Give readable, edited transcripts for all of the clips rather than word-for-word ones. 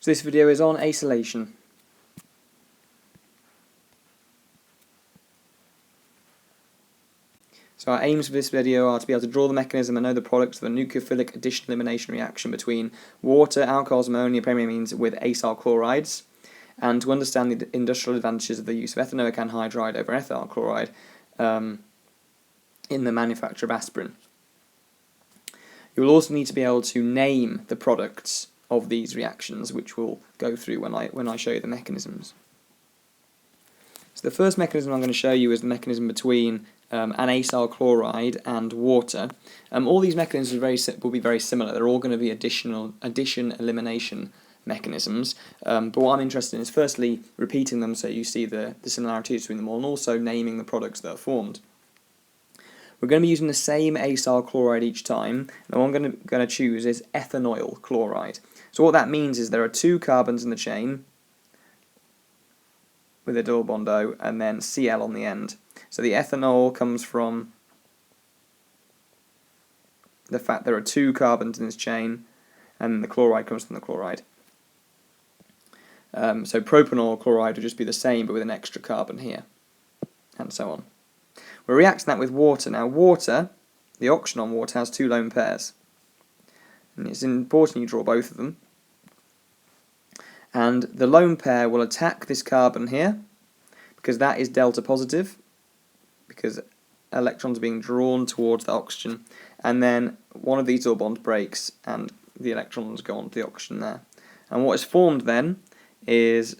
So this video is on acylation. So our aims for this video are to be able to draw the mechanism and know the products of a nucleophilic addition elimination reaction between water, alcohols, ammonia, amines with acyl chlorides, and to understand the industrial advantages of the use of ethanoic anhydride over ethyl chloride in the manufacture of aspirin. You will also need to be able to name the products of these reactions, which we'll go through when I show you the mechanisms. So the first mechanism I'm going to show you is the mechanism between an acyl chloride and water. All these mechanisms will be very similar. They're all going to be addition-elimination mechanisms. But what I'm interested in is firstly repeating them so you see the similarities between them all, and also naming the products that are formed. We're going to be using the same acyl chloride each time, and what I'm going to choose is ethanoyl chloride. So what that means is there are two carbons in the chain with a double bond O and then Cl on the end. So the ethanol comes from the fact there are two carbons in this chain, and the chloride comes from the chloride. So propanol chloride would just be the same but with an extra carbon here, and so on. We're reacting that with water. Now water, the oxygen on water has two lone pairs, and it's important you draw both of them. And the lone pair will attack this carbon here, because that is delta positive, because electrons are being drawn towards the oxygen, and then one of these double bonds breaks and the electrons go onto the oxygen there. And what is formed then is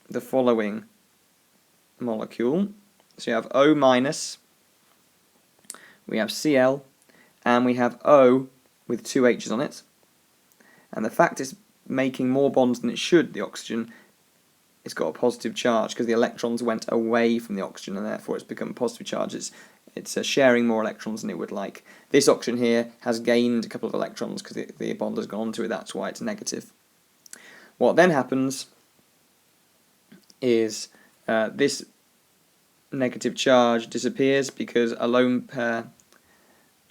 the following molecule. So you have O minus, we have Cl, and we have O with two H's on it. And the fact it's making more bonds than it should, the oxygen, it's got a positive charge because the electrons went away from the oxygen and therefore it's become a positive charge. It's sharing more electrons than it would like. This oxygen here has gained a couple of electrons because the bond has gone to it, that's why it's negative. What then happens is this negative charge disappears because a lone pair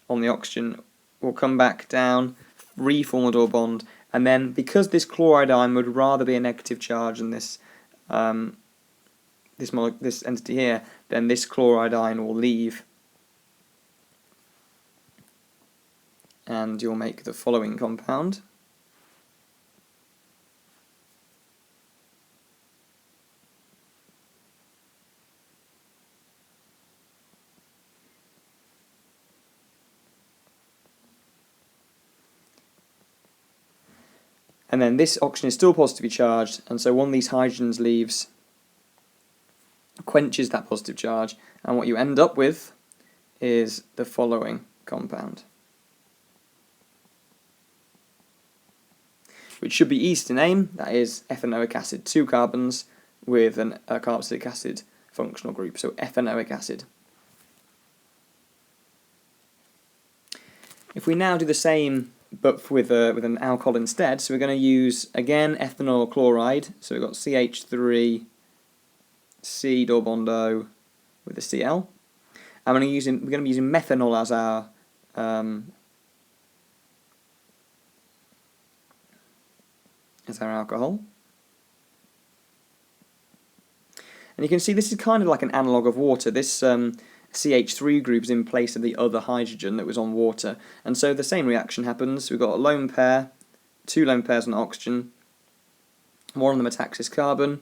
on the oxygen will come back down, reform a double bond, and then because this chloride ion would rather be a negative charge than this this entity here, then this chloride ion will leave, and you'll make the following compound. And then this oxygen is still positively charged, and so one of these hydrogens leaves, quenches that positive charge, and what you end up with is the following compound, which should be easy to name. That is ethanoic acid, two carbons with a carboxylic acid functional group, so ethanoic acid. If we now do the same but with an alcohol instead, so we're going to use again ethanol chloride, so we've got CH3 C double bond O with a Cl, and we're going to be using methanol as our alcohol. And you can see this is kind of like an analogue of water. This CH3 group is in place of the other hydrogen that was on water, and so the same reaction happens. We've got a lone pair, two lone pairs on oxygen, one of them attacks this carbon,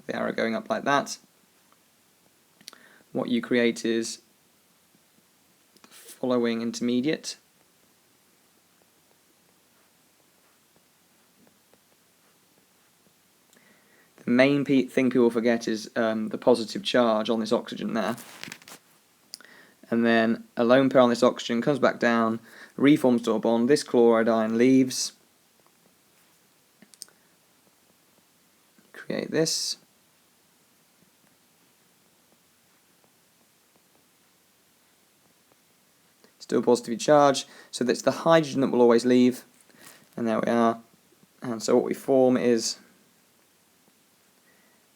the arrow going up like that. What you create is the following intermediate. The main thing people forget is the positive charge on this oxygen there. And then a lone pair on this oxygen comes back down, reforms to a bond, this chloride ion leaves, create this, still positively charged, so that's the hydrogen that will always leave, and there we are. And so what we form is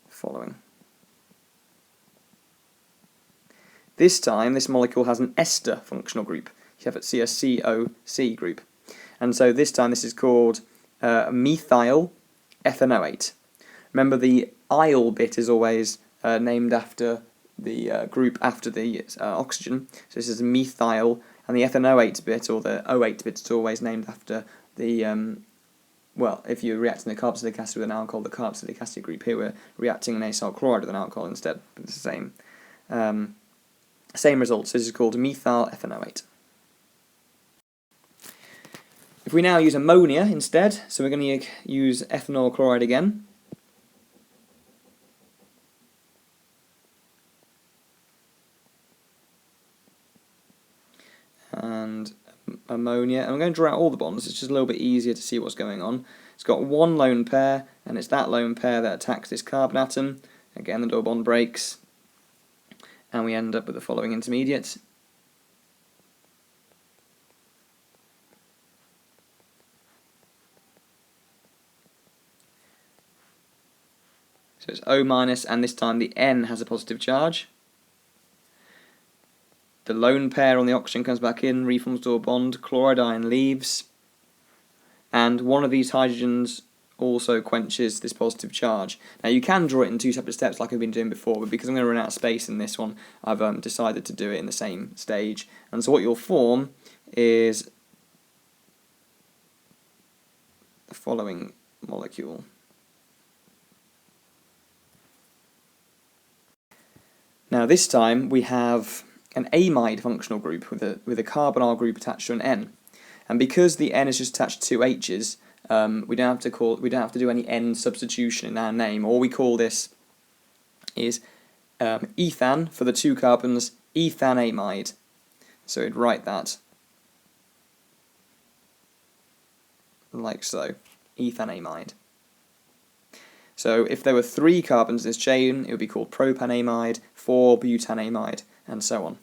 the following. This time, this molecule has an ester functional group. You have it see a COC group. And so this time this is called methyl ethanoate. Remember, the acyl bit is always named after the group after the oxygen. So this is methyl, and the ethanoate bit, or the O8 bit, is always named after the well, if you're reacting the carboxylic acid with an alcohol, the carboxylic acid group. Here we're reacting an acyl chloride with an alcohol instead, but it's the same results. This is called methyl ethanoate. If we now use ammonia instead, so we're going to use ethanol chloride again. And ammonia, and I'm going to draw out all the bonds. It's just a little bit easier to see what's going on. It's got one lone pair, and it's that lone pair that attacks this carbon atom. Again, the double bond breaks, and we end up with the following intermediate. So it's O minus, and this time the N has a positive charge. The lone pair on the oxygen comes back in, reforms to a bond, chloride ion leaves, and one of these hydrogens also quenches this positive charge. Now you can draw it in two separate steps like I've been doing before, but because I'm going to run out of space in this one, I've decided to do it in the same stage. And so what you'll form is the following molecule. Now this time we have an amide functional group with a carbonyl group attached to an N, and because the N is just attached to two H's, we don't have to do any N substitution in our name. All we call this is ethan for the two carbons, ethanamide. So we'd write that like so, ethanamide. So if there were 3 carbons in this chain, it would be called propanamide, 4 butanamide, and so on.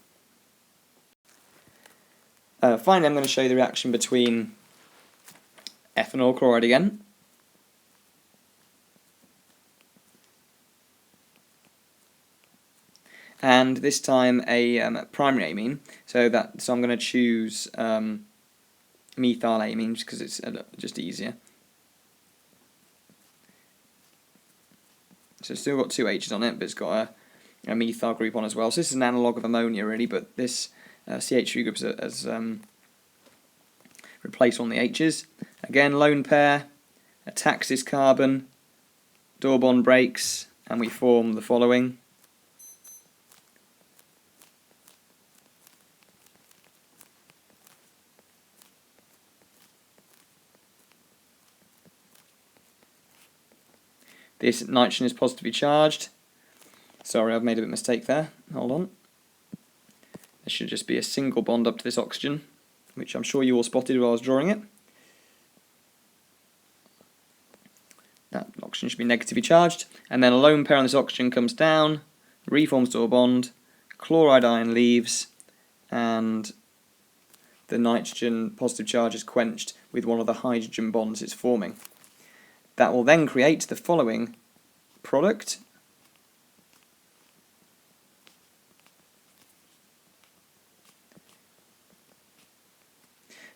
Finally, I'm going to show you the reaction between ethanol chloride again, and this time a primary amine. So I'm going to choose methylamine just because it's just easier. So it's still got 2 H's on it, but it's got a methyl group on as well. So this is an analogue of ammonia really, but this CH3 group has replaced one of the H's. Again, lone pair, attacks this carbon, double bond breaks, and we form the following. This nitrogen is positively charged. Sorry, I've made a bit of a mistake there. Hold on. There should just be a single bond up to this oxygen, which I'm sure you all spotted while I was drawing it. That oxygen should be negatively charged. And then a lone pair on this oxygen comes down, reforms to a bond, chloride ion leaves, and the nitrogen positive charge is quenched with one of the hydrogen bonds it's forming. That will then create the following product.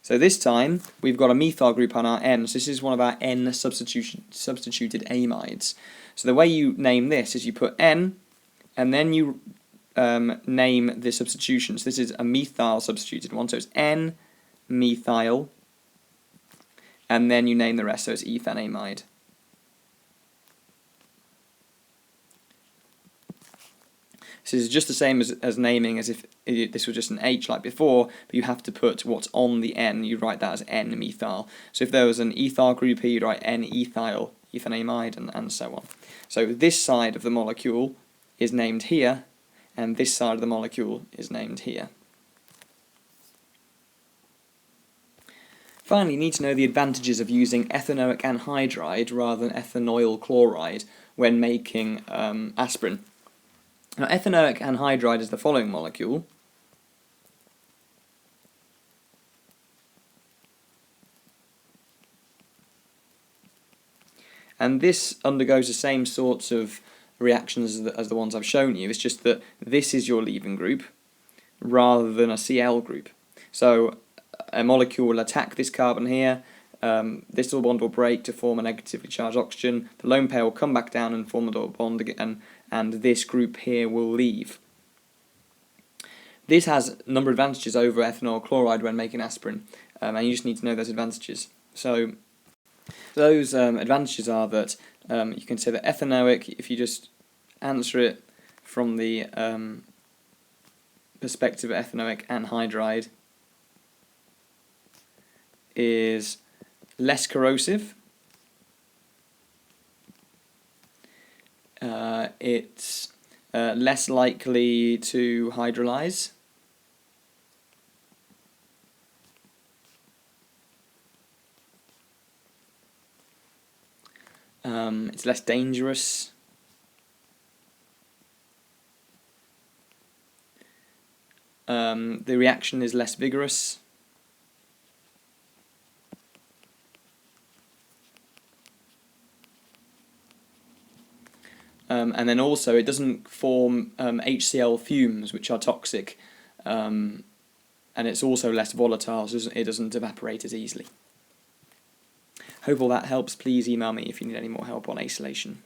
So this time we've got a methyl group on our N, so this is one of our N substituted amides. So the way you name this is you put N and then you name the substitution. So this is a methyl substituted one, so it's N-methyl, and then you name the rest, so it's ethanamide. So this is just the same as naming as if this was just an H like before, but you have to put what's on the N. You write that as N-methyl. So if there was an ethyl group here, you'd write N-ethyl, ethanamide, and so on. So this side of the molecule is named here, and this side of the molecule is named here. Finally, you need to know the advantages of using ethanoic anhydride rather than ethanoyl chloride when making aspirin. Now, ethanoic anhydride is the following molecule. And this undergoes the same sorts of reactions as the ones I've shown you. It's just that this is your leaving group rather than a Cl group. So a molecule will attack this carbon here, this double bond will break to form a negatively charged oxygen. The lone pair will come back down and form the double bond again, and this group here will leave. This has a number of advantages over ethanol chloride when making aspirin, and you just need to know those advantages. So those advantages are that you can say that ethanoic, if you just answer it from the perspective of ethanoic anhydride, is less corrosive. It's less likely to hydrolyze. It's less dangerous. The reaction is less vigorous. And then also it doesn't form HCl fumes, which are toxic, and it's also less volatile, so it doesn't evaporate as easily. Hope all that helps. Please email me if you need any more help on acylation.